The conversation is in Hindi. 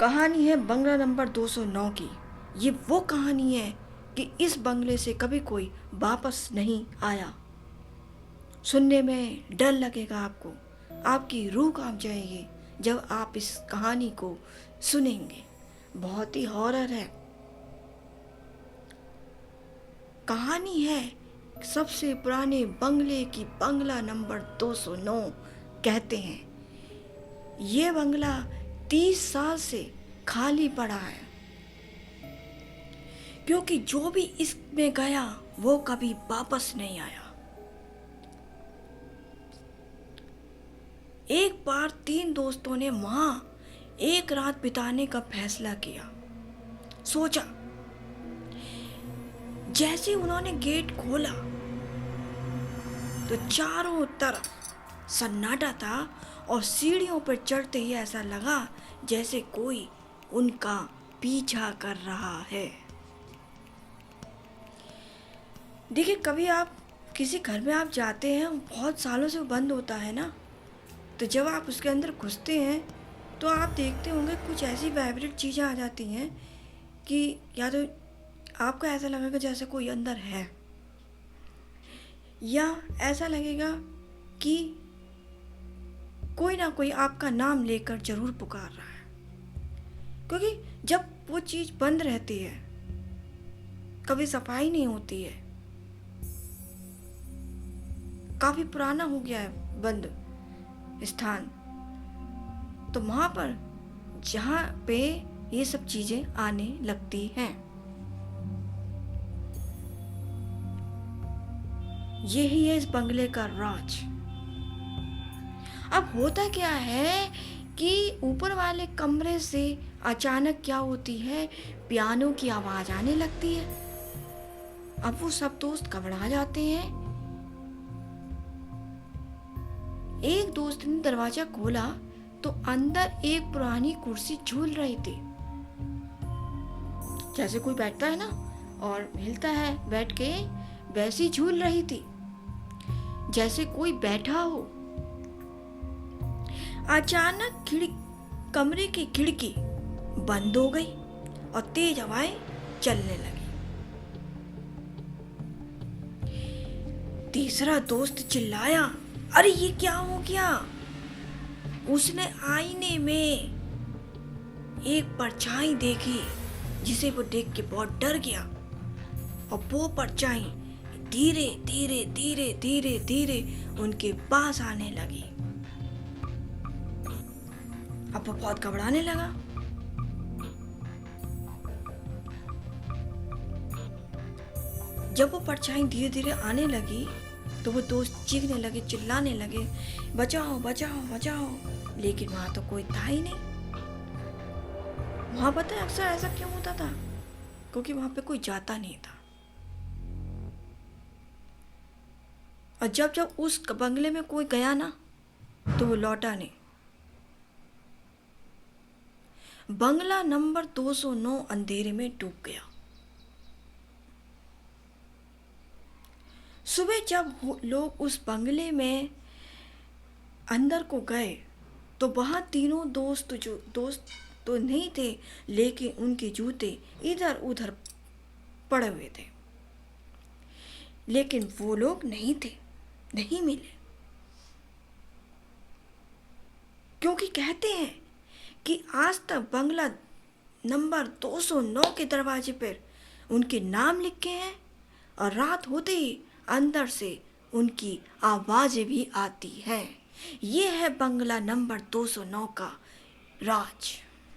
कहानी है बंगला नंबर 209 की। ये वो कहानी है कि इस बंगले से कभी कोई वापस नहीं आया। सुनने में डर लगेगा आपको, आपकी रूह कांप जाएगी जब आप इस कहानी को सुनेंगे। बहुत ही हॉरर है। कहानी है सबसे पुराने बंगले की। बंगला नंबर 209 कहते हैं। ये बंगला 30 साल से खाली पड़ा है, क्योंकि जो भी इसमें गया वो कभी वापस नहीं आया। एक बार 3 दोस्तों ने वहां एक रात बिताने का फैसला किया। सोचा, जैसे उन्होंने गेट खोला तो चारों तरफ सन्नाटा था और सीढ़ियों पर चढ़ते ही ऐसा लगा जैसे कोई उनका पीछा कर रहा है। देखिए, कभी आप किसी घर में आप जाते हैं, बहुत सालों से वो बंद होता है ना, तो जब आप उसके अंदर घुसते हैं तो आप देखते होंगे कुछ ऐसी वाइब्रेट चीज़ें आ जाती हैं कि या तो आपको ऐसा लगेगा जैसे कोई अंदर है, या ऐसा लगेगा कि कोई ना कोई आपका नाम लेकर जरूर पुकार रहा है। क्योंकि जब वो चीज़ बंद रहती है, कभी सफाई नहीं होती है, काफ़ी पुराना हो गया है बंद स्थान, तो वहाँ पर जहाँ पे ये सब चीज़ें आने लगती हैं। यही है इस बंगले का राज। अब होता क्या है कि ऊपर वाले कमरे से अचानक क्या होती है, पियानो की आवाज आने लगती है। अब वो सब दोस्त घबरा जाते हैं। एक दोस्त ने दरवाजा खोला तो अंदर एक पुरानी कुर्सी झूल रही थी। जैसे कोई बैठता है ना और हिलता है बैठ के, वैसी झूल रही थी जैसे कोई बैठा हो। अचानक कमरे की खिड़की बंद हो गई और तेज हवाएं चलने लगी। तीसरा दोस्त चिल्लाया, अरे ये क्या हो गया? उसने आईने में एक परछाई देखी जिसे वो देख के बहुत डर गया, और वो परछाई धीरे धीरे धीरे धीरे धीरे उनके पास आने लगी। अब वो बहुत घबराने लगा। जब वो परछाई धीरे धीरे आने लगी तो वो दोस्त चीखने लगे, चिल्लाने लगे, बचाओ बचाओ बचाओ। लेकिन वहां तो कोई था ही नहीं। वहां पता है अक्सर ऐसा क्यों होता था? क्योंकि वहां पे कोई जाता नहीं था। और जब जब उस बंगले में कोई गया ना तो वो लौटा नहीं। बंगला नंबर 209 अंधेरे में डूब गया। सुबह जब लोग उस बंगले में अंदर को गए तो वहां तीनों दोस्त तो नहीं थे, लेकिन उनके जूते इधर उधर पड़े हुए थे। लेकिन वो लोग नहीं थे, नहीं मिले। क्योंकि कहते हैं कि आज तक बंगला नंबर 209 के दरवाजे पर उनके नाम लिखे हैं, और रात होते ही अंदर से उनकी आवाजें भी आती हैं। ये है बंगला नंबर 209 का राज।